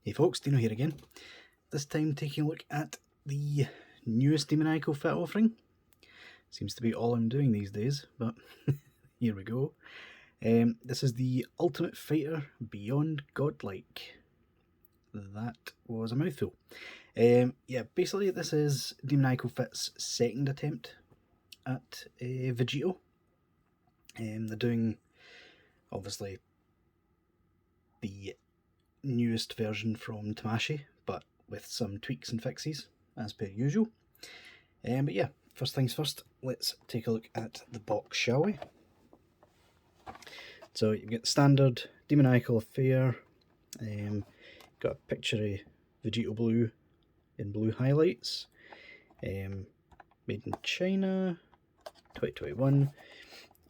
Hey folks, Deano here again. This time taking a look at the newest Demoniacal fit offering. Seems to be all I'm doing these days, but here we go. This is the Ultimate Fighter Beyond Godlike. That was a mouthful. Yeah, basically this is Demoniacal Fit's second attempt at Vegito. They're doing, obviously, the newest version from Tamashii, but with some tweaks and fixes, as per usual. But yeah, first things first, let's take a look at the box, shall we? So you get the standard Demoniacal affair, got a picture of Vegito Blue in blue highlights, made in China, 2021,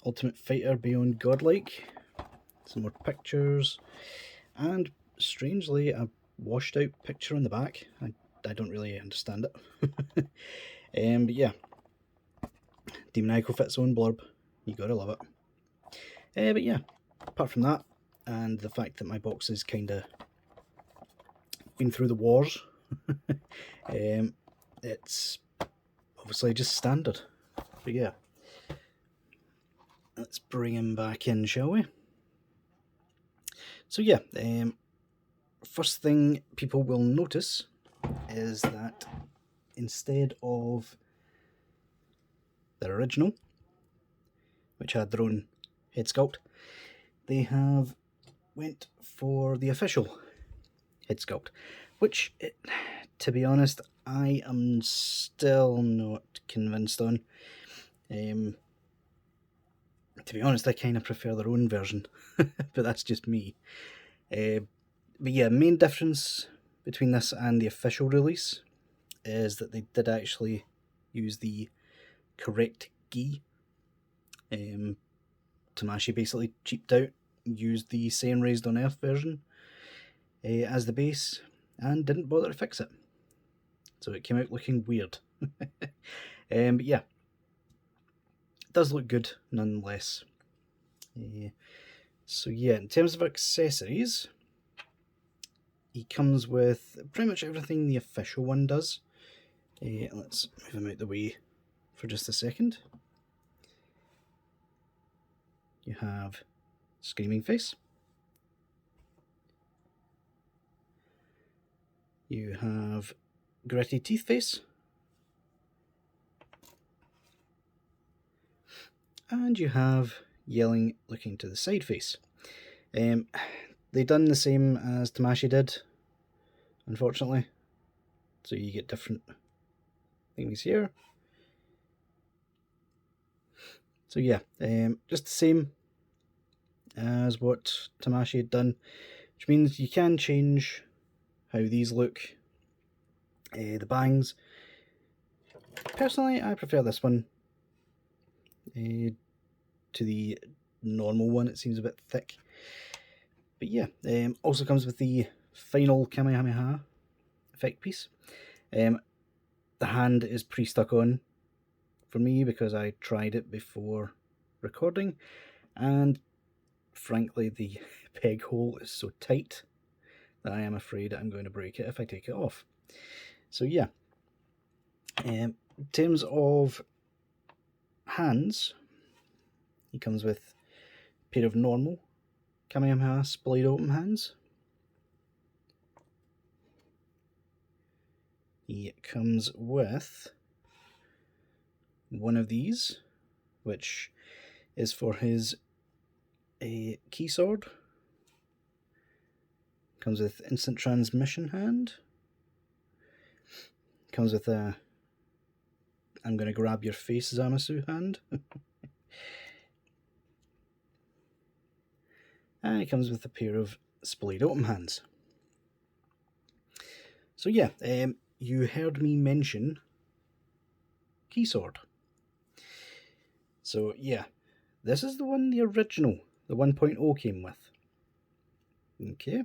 Ultimate Fighter Beyond Godlike, some more pictures, and strangely a washed out picture on the back. I don't really understand it. But yeah, Demoniacal Fit's own blurb, you gotta love it. But yeah, apart from that, and the fact that my box is kinda been through the wars, it's obviously just standard. But yeah, let's bring him back in, shall we? So yeah, first thing people will notice is that instead of their original, which had their own head sculpt, they have went for the official head sculpt, which, to be honest, I am still not convinced on. To be honest, I kind of prefer their own version, but that's just me. But yeah, main difference between this and the official release is that they did actually use the correct gi. Tamashii basically cheaped out, used the Saiyan Raised on Earth version as the base, and didn't bother to fix it. So it came out looking weird. But yeah, it does look good nonetheless. So yeah, in terms of accessories, he comes with pretty much everything the official one does. Let's move him out the way for just a second. You have Screaming Face. You have Gritty Teeth Face. And you have Yelling Looking to the Side Face. They done the same as Tamashii did, unfortunately. So you get different things here. So yeah, just the same as what Tamashii had done, which means you can change how these look. The bangs, personally I prefer this one to the normal one. It seems a bit thick. But yeah, also comes with the final Kamehameha effect piece. The hand is pre-stuck on for me because I tried it before recording, and frankly the peg hole is so tight that I am afraid I'm going to break it if I take it off. So yeah, in terms of hands, he comes with a pair of normal Kamehameha splayed open hands. He comes with one of these, which is for his key sword. Comes with instant transmission hand. Comes with a I'm gonna grab your face Zamasu hand. And it comes with a pair of splayed open hands. So yeah, you heard me mention key sword. So yeah, this is the one the original, the 1.0 came with. Okay.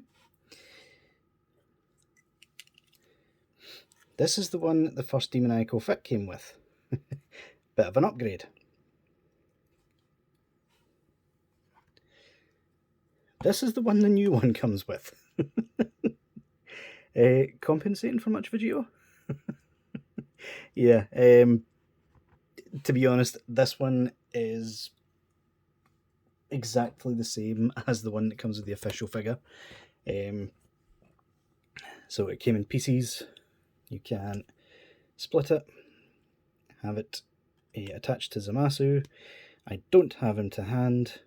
This is the one the first Demoniacal fit came with. Bit of an upgrade. This is the one the new one comes with. Compensating for much Vegito? Yeah, to be honest, this one is exactly the same as the one that comes with the official figure. So it came in pieces. You can split it, have it attached to Zamasu. I don't have him to hand,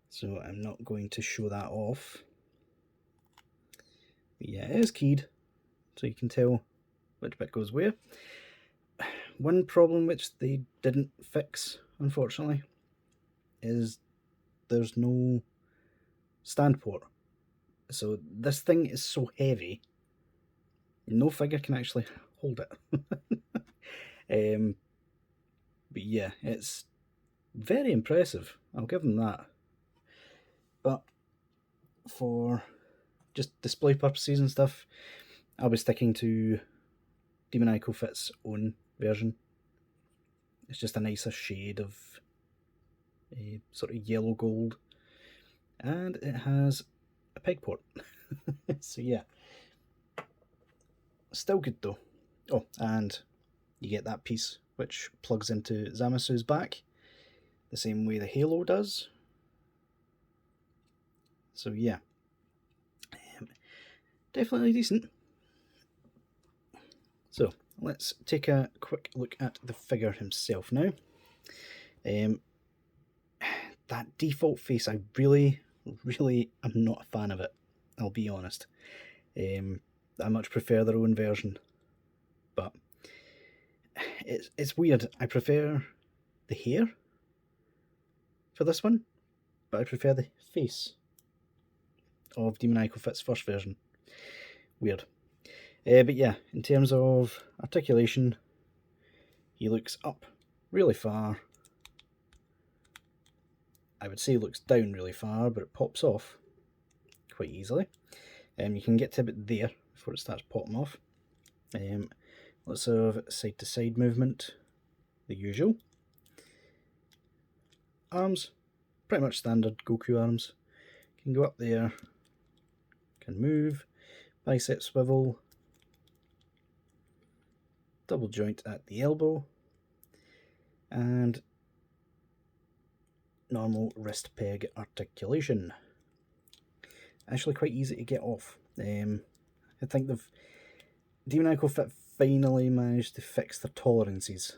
so I'm not going to show that off. But yeah, it is keyed, so you can tell which bit goes where. One problem which they didn't fix, unfortunately, is there's no stand port. So this thing is so heavy, no figure can actually hold it. But yeah, it's very impressive, I'll give them that. But for just display purposes and stuff, I'll be sticking to Demoniacal Fit's own version. It's just a nicer shade of a sort of yellow gold, and it has a peg port. So yeah, still good though. Oh, and you get that piece which plugs into Zamasu's back the same way the Halo does. So yeah, definitely decent. So let's take a quick look at the figure himself now. That default face, I really am not a fan of it, I'll be honest. I much prefer their own version, but it's weird. I prefer the hair for this one, but I prefer the face of Demoniacal Fit's first version. Weird. But yeah, in terms of articulation, he looks up really far. I would say he looks down really far, but it pops off quite easily. You can get to about there before it starts popping off. Lots of side-to-side movement, the usual. Arms, pretty much standard Goku arms. Can go up there, can move, bicep swivel, double joint at the elbow, and normal wrist peg articulation. Actually quite easy to get off. I think Demoniacal Fit finally managed to fix their tolerances.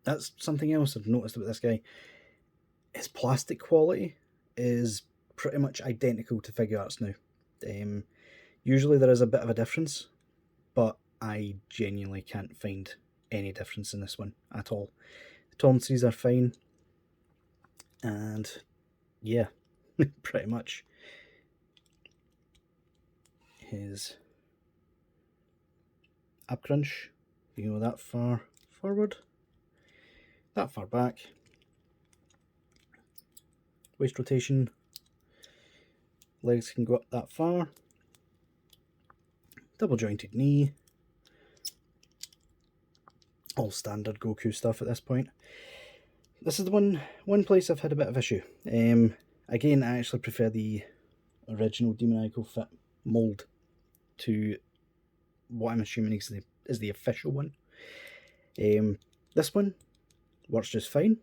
That's something else I've noticed about this guy. His plastic quality is pretty much identical to Figuarts now. Usually there is a bit of a difference, but I genuinely can't find any difference in this one at all. The tolerances are fine, and yeah, pretty much. His ab crunch, you go that far forward, that far back. Waist rotation, legs can go up that far. Double jointed knee. All standard Goku stuff at this point. This is the one place I've had a bit of issue. Again, I actually prefer the original Demoniacal Fit mould to what I'm assuming is the official one. This one works just fine.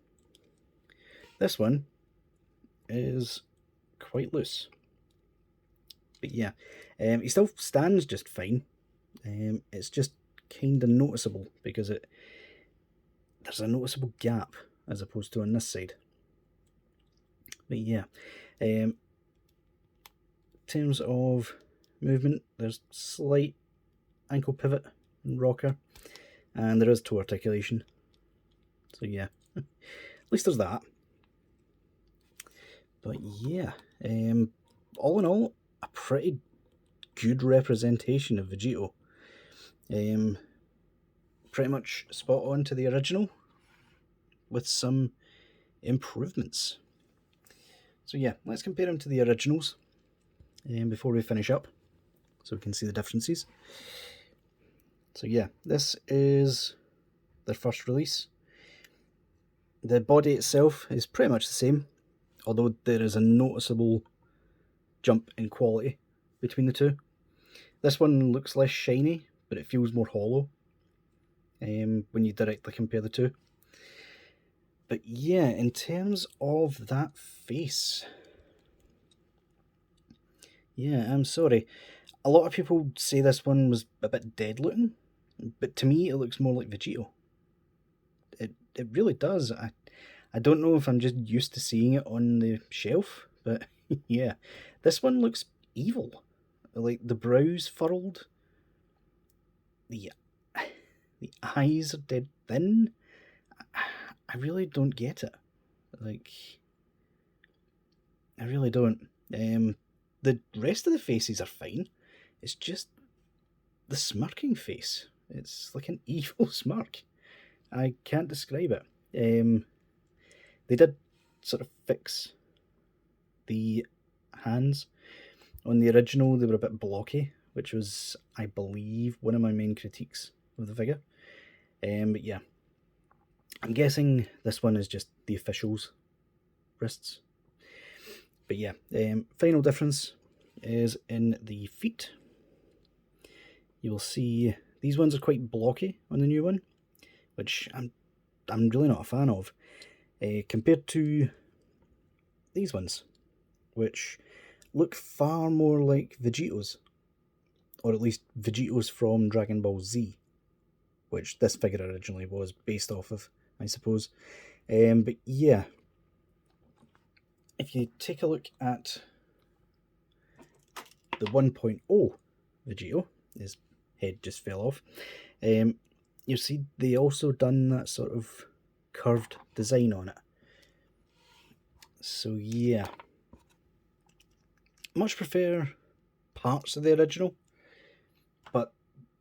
This one is quite loose. But yeah, he still stands just fine. It's just kind of noticeable because there's a noticeable gap as opposed to on this side. But yeah, in terms of movement, there's slight ankle pivot and rocker, and there is toe articulation. So yeah, at least there's that. But yeah, all in all, a pretty good representation of Vegito. Pretty much spot on to the original, with some improvements. So yeah, let's compare them to the originals before we finish up, so we can see the differences. So yeah, this is their first release. The body itself is pretty much the same, although there is a noticeable jump in quality between the two. This one looks less shiny, but it feels more hollow when you directly compare the two. But yeah, in terms of that face, yeah, I'm sorry. A lot of people say this one was a bit dead looking, but to me it looks more like Vegito. It really does. I don't know if I'm just used to seeing it on the shelf, but yeah, this one looks evil. Like the brows furrowed, the the eyes are dead thin. I really don't get it. Like, I really don't. The rest of the faces are fine. It's just the smirking face. It's like an evil smirk. I can't describe it. They did sort of fix the hands. On the original, they were a bit blocky, which was, I believe, one of my main critiques of the figure. But yeah, I'm guessing this one is just the official's wrists. But yeah, final difference is in the feet. You'll see these ones are quite blocky on the new one, which I'm really not a fan of, compared to these ones, which look far more like Vegito's, or at least Vegito's from Dragon Ball Z, which this figure originally was based off of, I suppose. But yeah, if you take a look at the 1.0 Vegito, his head just fell off, you'll see they also done that sort of curved design on it. So yeah, much prefer parts of the original, but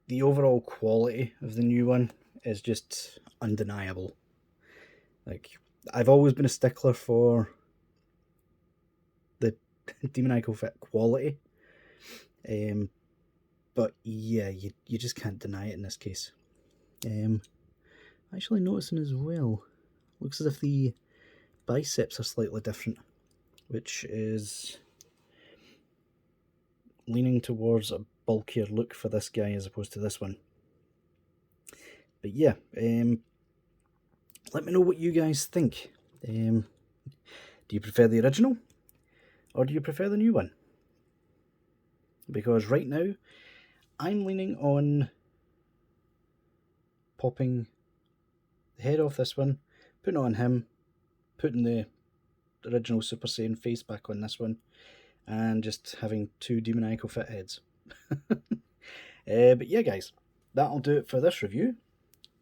the overall quality of the new one is just undeniable. Like, I've always been a stickler for the Demoniacal fit quality, but yeah, you just can't deny it in this case. Actually noticing as well, looks as if the biceps are slightly different, which is leaning towards a bulkier look for this guy as opposed to this one. But yeah, let me know what you guys think. Do you prefer the original, or do you prefer the new one? Because right now, I'm leaning on popping the head off this one, putting it on him, putting the original Super Saiyan face back on this one, and just having two Demoniacal fit heads. But yeah, guys, that'll do it for this review.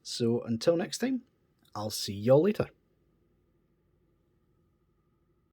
So until next time, I'll see y'all later.